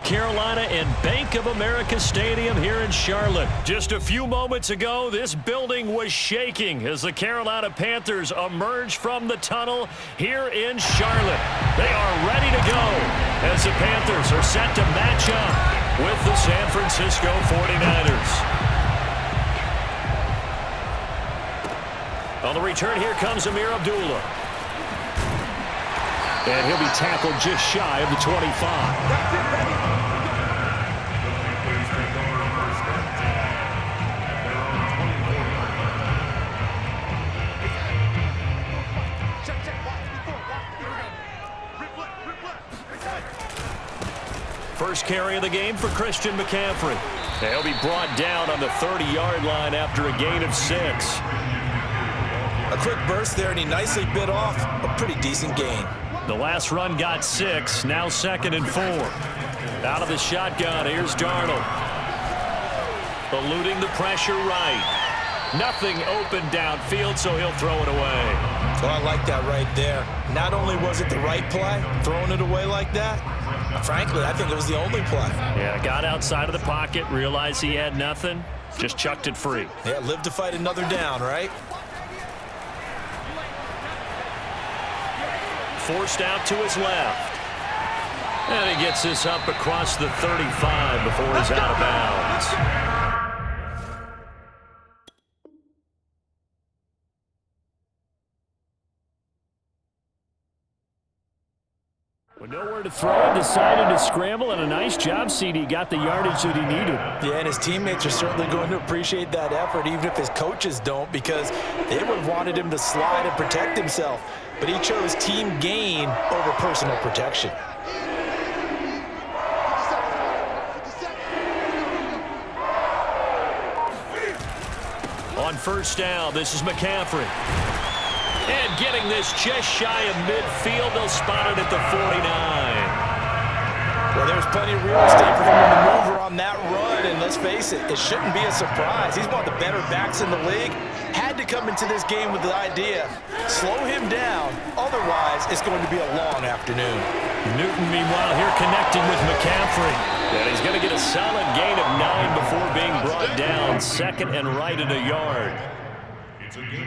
Carolina and Bank of America Stadium here in Charlotte. Just a few moments ago, this building was shaking as the Carolina Panthers emerged from the tunnel here in Charlotte. They are ready to go as the Panthers are set to match up with the San Francisco 49ers. On the return, here comes Amir Abdullah. And he'll be tackled just shy of the 25. First carry of the game for Christian McCaffrey. He'll be brought down on the 30-yard line after a gain of 6. A quick burst there, and he nicely bit off a pretty decent gain. The last run got 6, now 2nd and 4. Out of the shotgun, here's Darnold. Eluding the pressure right. Nothing open downfield, so he'll throw it away. Well, I like that right there. Not only was it the right play, throwing it away like that, frankly, I think it was the only play. Yeah, got outside of the pocket, realized he had nothing, just chucked it free. Yeah, live to fight another down, right? Forced out to his left. And he gets this up across the 35 before he's out of bounds. With nowhere to throw, decided to scramble, and a nice job, CD. Got the yardage that he needed. Yeah, and his teammates are certainly going to appreciate that effort, even if his coaches don't, because they would have wanted him to slide and protect himself. But he chose team gain over personal protection. On first down, this is McCaffrey. And getting this just shy of midfield, they'll spot it at the 49. Well, there's plenty of real estate for him to maneuver on that run, and let's face it, it shouldn't be a surprise. He's one of the better backs in the league. Had to come into this game with the idea, slow him down, otherwise it's going to be a long afternoon. Newton, meanwhile, here connecting with McCaffrey. And he's going to get a solid gain of 9 before being brought down, 2nd and right at a yard.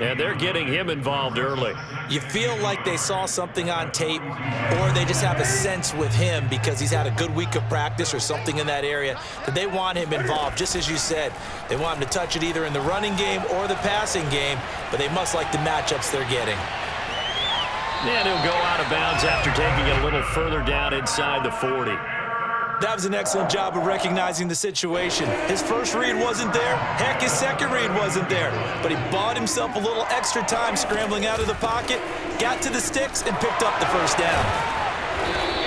And they're getting him involved early. You feel like they saw something on tape, or they just have a sense with him because he's had a good week of practice or something in that area that they want him involved. Just as you said, they want him to touch it either in the running game or the passing game, but they must like the matchups they're getting. And he'll go out of bounds after taking it a little further down inside the 40. That was an excellent job of recognizing the situation. His first read wasn't there. Heck, his second read wasn't there. But he bought himself a little extra time scrambling out of the pocket, got to the sticks, and picked up the first down.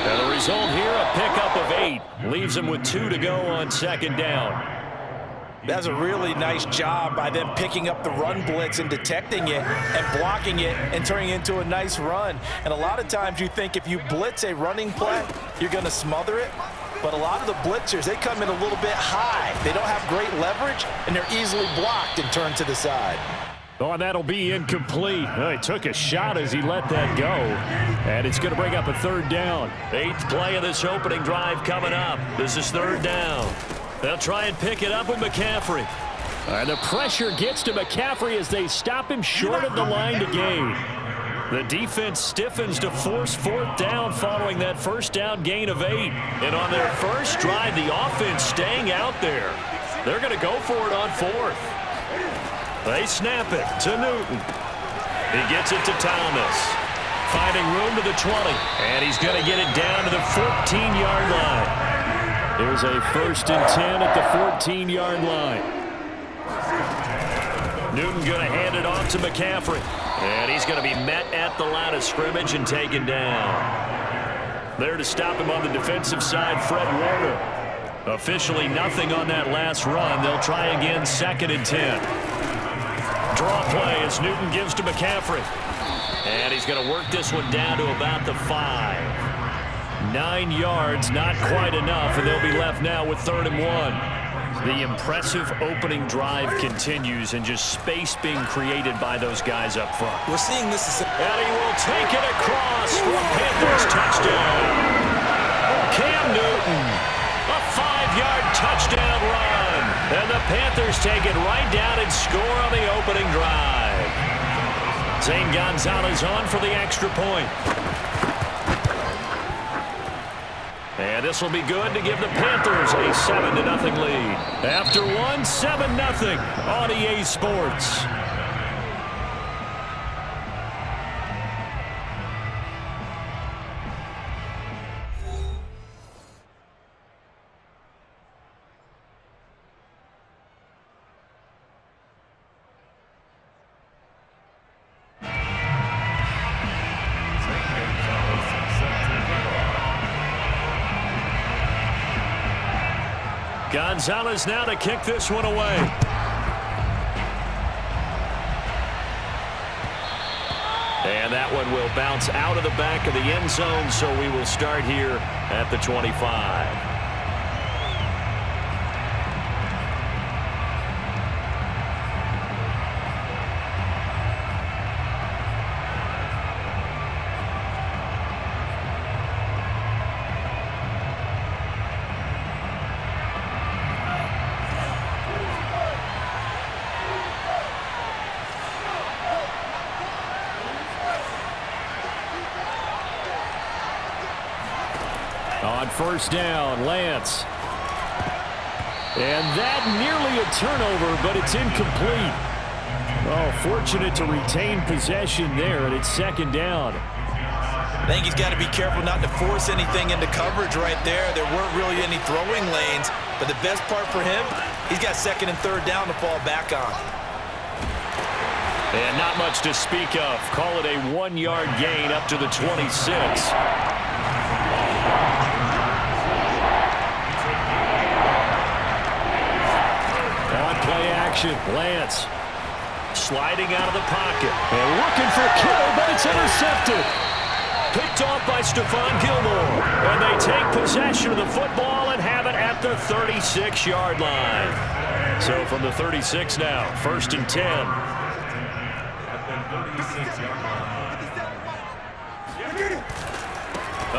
And the result here, a pickup of 8. Leaves him with 2 to go on 2nd down. That's a really nice job by them picking up the run blitz and detecting it and blocking it and turning it into a nice run. And a lot of times you think if you blitz a running play, you're going to smother it. But a lot of the blitzers, they come in a little bit high. They don't have great leverage, and they're easily blocked and turned to the side. Oh, and that'll be incomplete. He took a shot as he let that go. And it's going to bring up a 3rd down. 8th play of this opening drive coming up. This is 3rd down. They'll try and pick it up with McCaffrey. And the pressure gets to McCaffrey as they stop him short of the line to gain. The defense stiffens to force 4th down following that first down gain of 8. And on their first drive, the offense staying out there. They're going to go for it on 4th. They snap it to Newton. He gets it to Thomas. Finding room to the 20. And he's going to get it down to the 14-yard line. Here's a 1st and 10 at the 14-yard line. Newton going to hand it off to McCaffrey. And he's going to be met at the line of scrimmage and taken down. There to stop him on the defensive side, Fred Warner. Officially nothing on that last run. They'll try again, 2nd and 10. Draw play as Newton gives to McCaffrey. And he's going to work this one down to about the 5. 9 yards, not quite enough, and they'll be left now with 3rd and 1. The impressive opening drive continues, and just space being created by those guys up front. We're seeing this. And he will take it across for a Panthers touchdown. Cam Newton And the Panthers take it right down and score on the opening drive. Zane Gonzalez on for the extra point. And this will be good to give the Panthers a 7-0 lead. After one, 7-0 on EA Sports. Gonzalez now to kick this one away. And that one will bounce out of the back of the end zone, so we will start here at the 25. On first down, Lance. And that nearly a turnover, but it's incomplete. Oh, fortunate to retain possession there, and it's second down. I think he's got to be careful not to force anything into coverage right there. There weren't really any throwing lanes, but the best part for him, he's got second and third down to fall back on. And not much to speak of. Call it a 1-yard gain up to the 26. Play action. Lance sliding out of the pocket and looking for Kittle, but it's intercepted. Picked off by Stephon Gilmore. And they take possession of the football and have it at the 36-yard line. So from the 36 now, 1st and 10.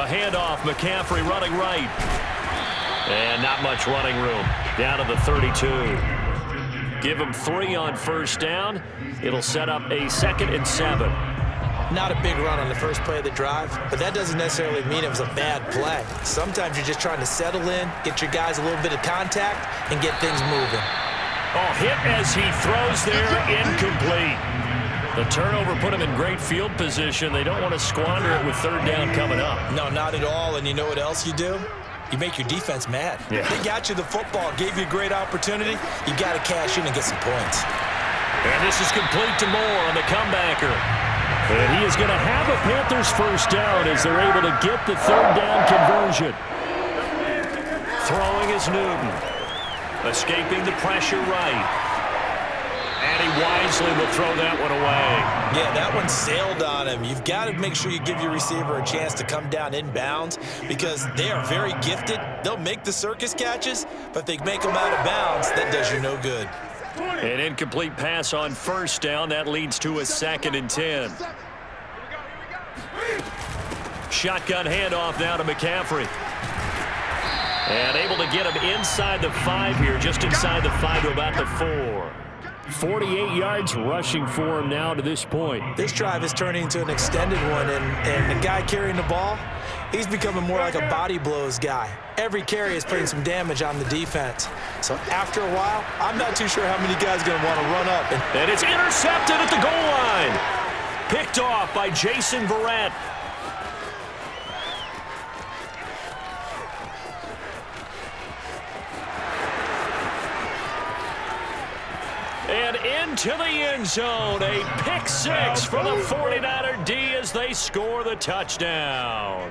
A handoff, McCaffrey running right. And not much running room. Down to the 32. Give him 3 on first down. It'll set up a 2nd and 7. Not a big run on the first play of the drive, but that doesn't necessarily mean it was a bad play. Sometimes you're just trying to settle in, get your guys a little bit of contact, and get things moving. Oh, hit as he throws there, incomplete. The turnover put him in great field position. They don't want to squander it with third down coming up. No, not at all, and you know what else you do? You make your defense mad. Yeah. They got you the football, gave you a great opportunity. You got to cash in and get some points. And this is complete to Moore on the comebacker. And he is going to have a Panthers first down as they're able to get the third down conversion. Throwing is Newton. Escaping the pressure right. And he wisely will throw that one away. Yeah, that one sailed on him. You've got to make sure you give your receiver a chance to come down inbounds because they are very gifted. They'll make the circus catches, but if they make them out of bounds, that does you no good. An incomplete pass on first down. That leads to a 2nd and 10. Shotgun handoff now to McCaffrey. And able to get him inside the 5 here, just inside the 5 to about the 4. 48 yards rushing for him now to this point. This drive is turning into an extended one, and the guy carrying the ball, he's becoming more like a body blows guy. Every carry is putting some damage on the defense. So after a while, I'm not too sure how many guys are going to want to run up. And it's intercepted at the goal line. Picked off by Jason Verrett. And into the end zone, a pick 6 for the 49er D as they score the touchdown.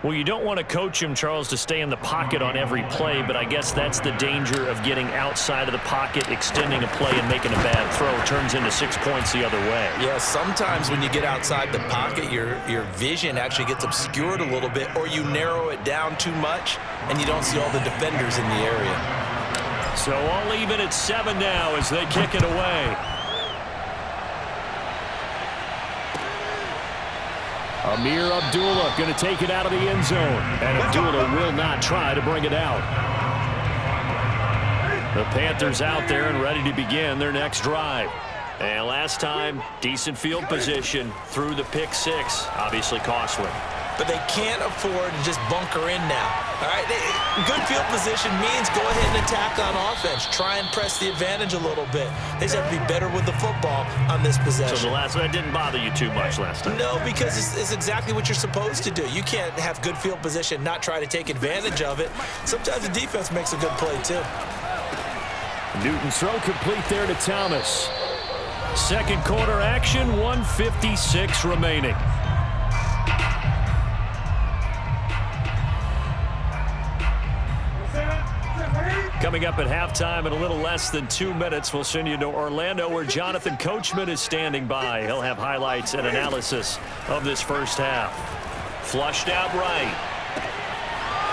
Well, you don't want to coach him, Charles, to stay in the pocket on every play, but I guess that's the danger of getting outside of the pocket, extending a play and making a bad throw. Turns into 6 points the other way. Yeah, sometimes when you get outside the pocket, your vision actually gets obscured a little bit, or you narrow it down too much, and you don't see all the defenders in the area. So all even at 7 now as they kick it away. Amir Abdullah going to take it out of the end zone. And Abdullah will not try to bring it out. The Panthers out there and ready to begin their next drive. And last time, decent field position through the pick six, obviously costly. But they can't afford to just bunker in now. All right, good field position means go ahead and attack on offense. Try and press the advantage a little bit. They just have to be better with the football on this possession. So that didn't bother you too much last time? No, because it's exactly what you're supposed to do. You can't have good field position, not try to take advantage of it. Sometimes the defense makes a good play too. Newton's throw complete there to Thomas. Second quarter action, 1:56 remaining. Coming up at halftime in a little less than 2 minutes, we'll send you to Orlando where Jonathan Coachman is standing by. He'll have highlights and analysis of this first half. Flushed out right.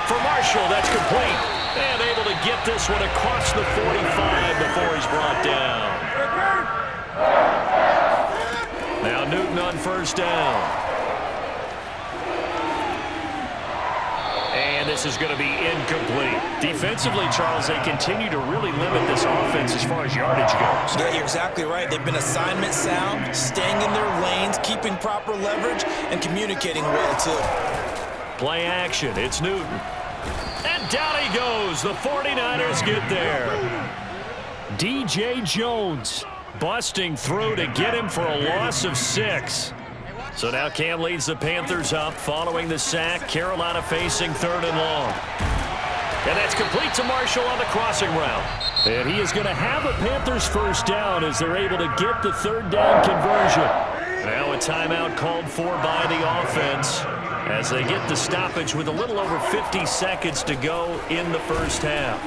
For Marshall, that's complete. And able to get this one across the 45 before he's brought down. Now Newton on first down. And this is going to be incomplete. Defensively, Charles, they continue to really limit this offense as far as yardage goes. Yeah, you're exactly right. They've been assignment sound, staying in their lanes, keeping proper leverage, and communicating well, too. Play action. It's Newton. And down he goes. The 49ers get there. DJ Jones busting through to get him for a loss of 6. So now Cam leads the Panthers up following the sack. Carolina facing 3rd and long. And that's complete to Marshall on the crossing route. And he is going to have a Panthers first down as they're able to get the 3rd down conversion. Now a timeout called for by the offense as they get the stoppage with a little over 50 seconds to go in the first half.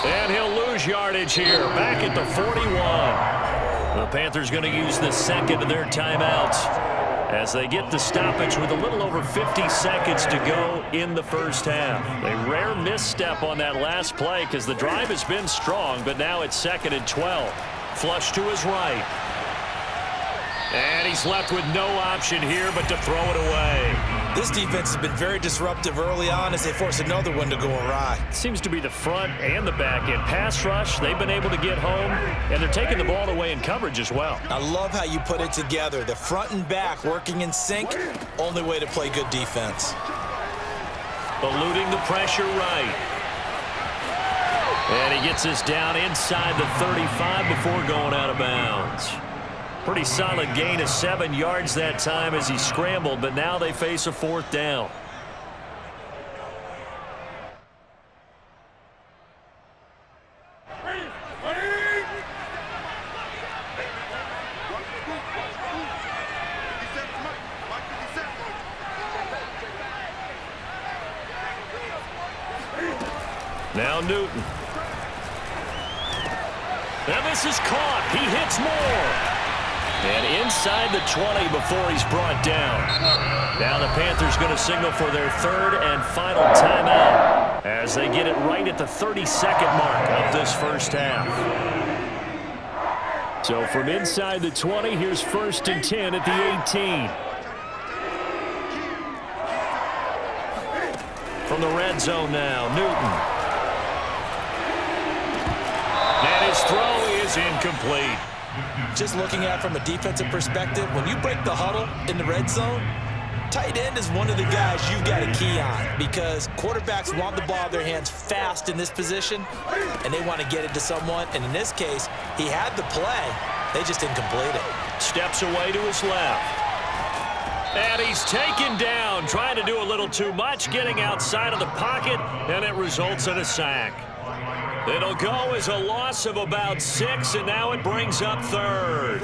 And he'll lose yardage here back at the 41. The Panthers going to use the second of their timeouts as they get the stoppage with a little over 50 seconds to go in the first half. A rare misstep on that last play because the drive has been strong, but now it's 2nd and 12. Flush to his right. And he's left with no option here but to throw it away. This defense has been very disruptive early on as they force another one to go awry. Seems to be the front and the back end. Pass rush, they've been able to get home, and they're taking the ball away in coverage as well. I love how you put it together. The front and back working in sync, only way to play good defense. Eluding the pressure right. And he gets us down inside the 35 before going out of bounds. Pretty solid gain of 7 yards that time as he scrambled, but now they face a 4th down. Now Newton. Now this is caught. He hits more. And inside the 20 before he's brought down. Now the Panthers going to signal for their 3rd and final timeout as they get it right at the 32nd mark of this first half. So from inside the 20, here's 1st and 10 at the 18. From the red zone now, Newton. And his throw is incomplete. Just looking at it from a defensive perspective, when you break the huddle in the red zone, tight end is one of the guys you've got a key on because quarterbacks want the ball in their hands fast in this position, and they want to get it to someone. And in this case, he had the play. They just didn't complete it. Steps away to his left. And he's taken down, trying to do a little too much, getting outside of the pocket, and it results in a sack. It'll go as a loss of about 6, and now it brings up 3rd.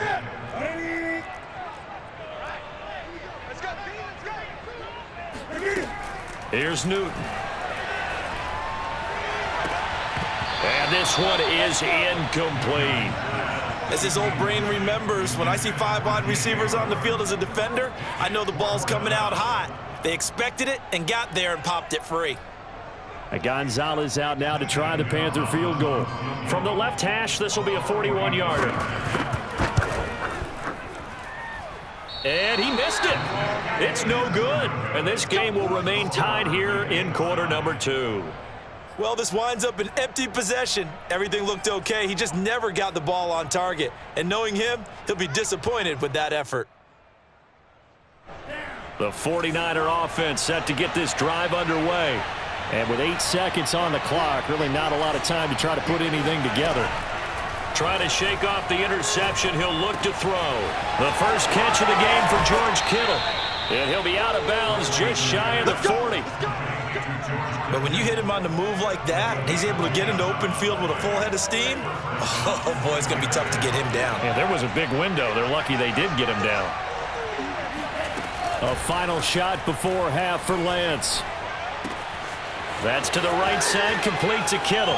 Here's Newton. And this one is incomplete. As his old brain remembers, when I see 5 wide receivers on the field as a defender, I know the ball's coming out hot. They expected it and got there and popped it free. Gonzalez out now to try the Panther field goal. From the left hash, this will be a 41-yarder. And he missed it. It's no good. And this game will remain tied here in quarter number 2. Well, this winds up an empty possession. Everything looked okay. He just never got the ball on target. And knowing him, he'll be disappointed with that effort. The 49er offense set to get this drive underway. And with 8 seconds on the clock, really not a lot of time to try to put anything together. Trying to shake off the interception, he'll look to throw. The first catch of the game for George Kittle. And he'll be out of bounds just shy of the 40. But when you hit him on the move like that, he's able to get into open field with a full head of steam. Oh, boy, it's going to be tough to get him down. Yeah, there was a big window. They're lucky they did get him down. A final shot before half for Lance. That's to the right side, complete to Kittle.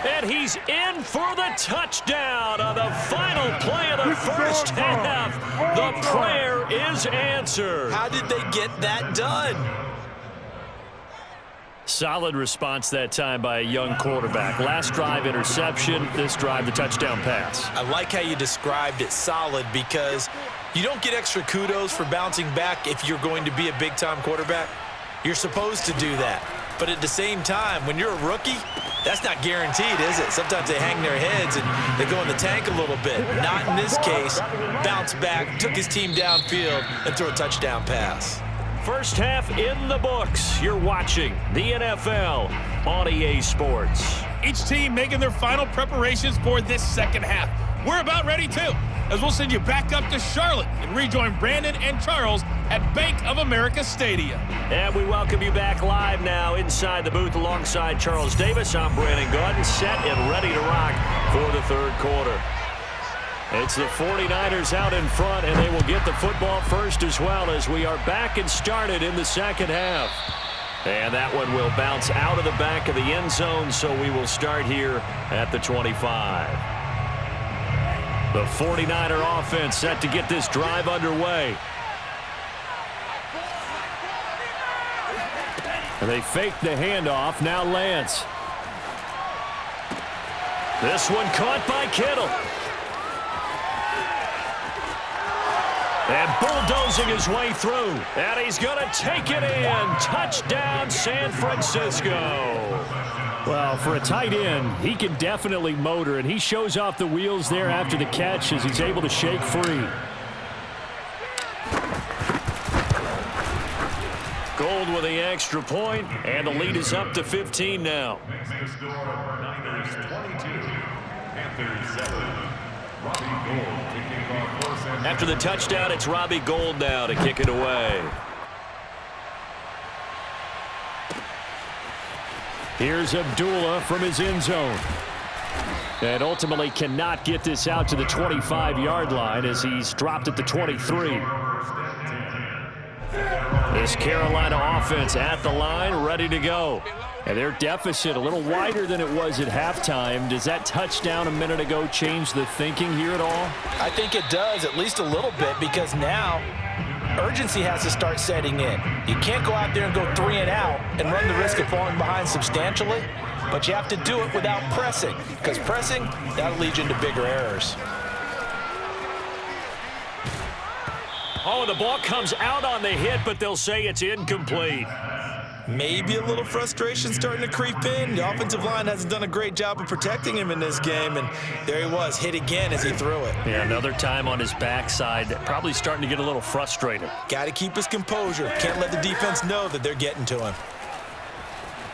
And he's in for the touchdown on the final play of the first half. The prayer is answered. How did they get that done? Solid response that time by a young quarterback. Last drive, interception. This drive, the touchdown pass. I like how you described it, solid, because you don't get extra kudos for bouncing back if you're going to be a big-time quarterback. You're supposed to do that. But at the same time, when you're a rookie, that's not guaranteed, is it? Sometimes they hang their heads and they go in the tank a little bit. Not in this case. Bounce back, took his team downfield, and threw a touchdown pass. First half in the books. You're watching the NFL on EA Sports. Each team making their final preparations for this second half. We're about ready, too, as we'll send you back up to Charlotte and rejoin Brandon and Charles at Bank of America Stadium. And we welcome you back live now inside the booth alongside Charles Davis. I'm Brandon Gaudin, set and ready to rock for the third quarter. It's the 49ers out in front, and they will get the football first as well as we are back and started in the second half. And that one will bounce out of the back of the end zone, so we will start here at the 25. The 49er offense set to get this drive underway. And they fake the handoff. Now Lance. This one caught by Kittle. And bulldozing his way through. And he's going to take it in. Touchdown, San Francisco. Well, for a tight end, he can definitely motor, and he shows off the wheels there after the catch as he's able to shake free. Gold with the extra point, and the lead is up to 15 now. Niners 22, Panthers 7. Robbie Gould to kick off first and After the touchdown, it's Robbie Gould now to kick it away. Here's Abdullah from his end zone. And ultimately cannot get this out to the 25-yard line as he's dropped at the 23. This Carolina offense at the line, ready to go. And their deficit a little wider than it was at halftime. Does that touchdown a minute ago change the thinking here at all? I think it does, at least a little bit, because now urgency has to start setting in. You can't go out there and go 3 and out and run the risk of falling behind substantially, but you have to do it without pressing, because pressing, that'll lead you into bigger errors. Oh, the ball comes out on the hit, but they'll say it's incomplete. Maybe a little frustration starting to creep in. The offensive line hasn't done a great job of protecting him in this game, and there he was, hit again as he threw it. Yeah, another time on his backside, probably starting to get a little frustrated. Got to keep his composure. Can't let the defense know that they're getting to him.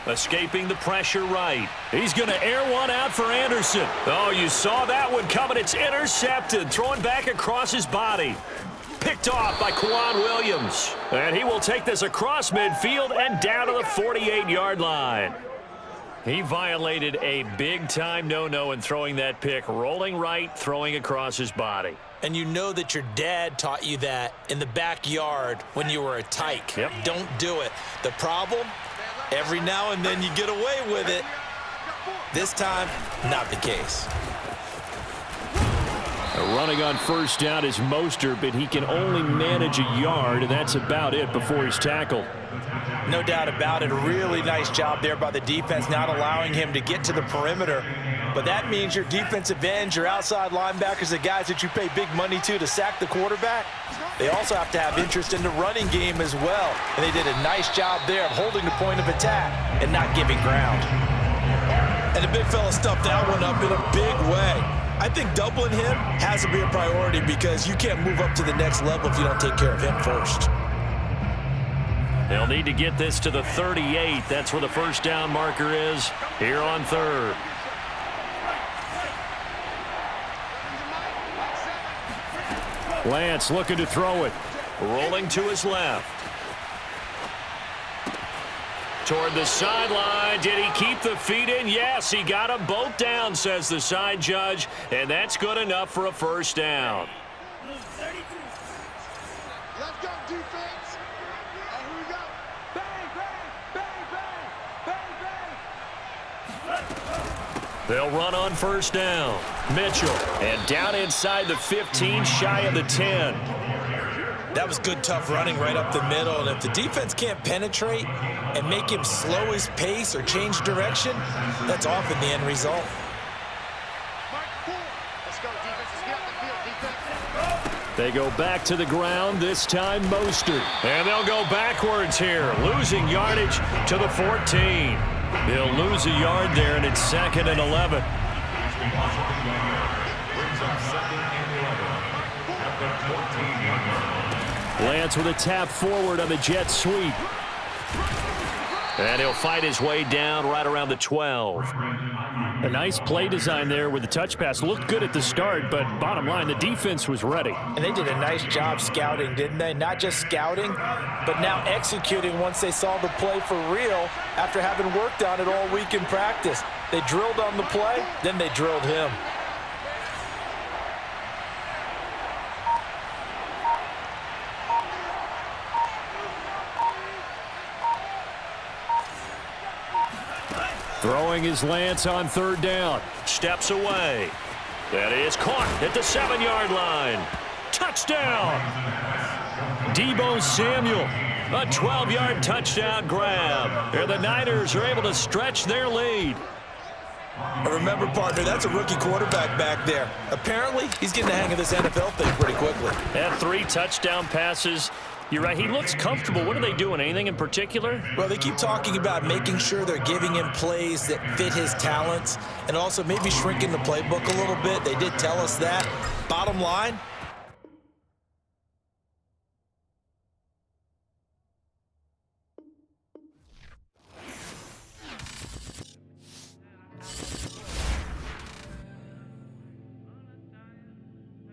Escaping the pressure right. He's going to air one out for Anderson. Oh, you saw that one coming. It's intercepted. Throwing back across his body. Picked off by Quan Williams. And he will take this across midfield and down to the 48-yard line. He violated a big-time no-no in throwing that pick. Rolling right, throwing across his body. And you know that your dad taught you that in the backyard when you were a tyke. Yep. Don't do it. The problem, every now and then you get away with it. This time, not the case. Running on first down is Mostert, but he can only manage a yard, and that's about it before he's tackled. No doubt about it. A really nice job there by the defense, not allowing him to get to the perimeter. But that means your defensive ends, your outside linebackers, the guys that you pay big money to sack the quarterback, they also have to have interest in the running game as well. And they did a nice job there of holding the point of attack and not giving ground. the big fella stuffed that one up in a big way. I think doubling him has to be a priority because you can't move up to the next level if you don't take care of him first. They'll need to get this to the 38. That's where the first down marker is here on third. Lance looking to throw it. Rolling to his left. Toward the sideline. Did he keep the feet in? Yes, he got them both down, says the side judge. And that's good enough for a first down. Let's go, defense. And here we go. Bang, bang, bang, bang, bang, bang. They'll run on first down. Mitchell. And down inside the 15, shy of the 10. That was good, tough running right up the middle. And if the defense can't penetrate and make him slow his pace or change direction, that's often the end result. Mark 4. Let's go, defense. Let's get out the field, defense. They go back to the ground, this time Mostert. And they'll go backwards here, losing yardage to the 14. They'll lose a yard there, and it's 2nd and 11. Lance with a tap forward on the jet sweep. And he'll fight his way down right around the 12. A nice play design there with the touch pass. Looked good at the start, but bottom line, the defense was ready. And they did a nice job scouting, didn't they? Not just scouting, but now executing once they saw the play for real after having worked on it all week in practice. They drilled on the play, then they drilled him. Throwing his Lance on third down. Steps away. That is caught at the 7-yard line. Touchdown! Deebo Samuel. A 12-yard touchdown grab. Here the Niners are able to stretch their lead. And remember, partner, that's a rookie quarterback back there. Apparently, he's getting the hang of this NFL thing pretty quickly. And 3 touchdown passes. You're right, he looks comfortable. What are they doing? Anything in particular? Well, they keep talking about making sure they're giving him plays that fit his talents and also maybe shrinking the playbook a little bit. They did tell us that. Bottom line,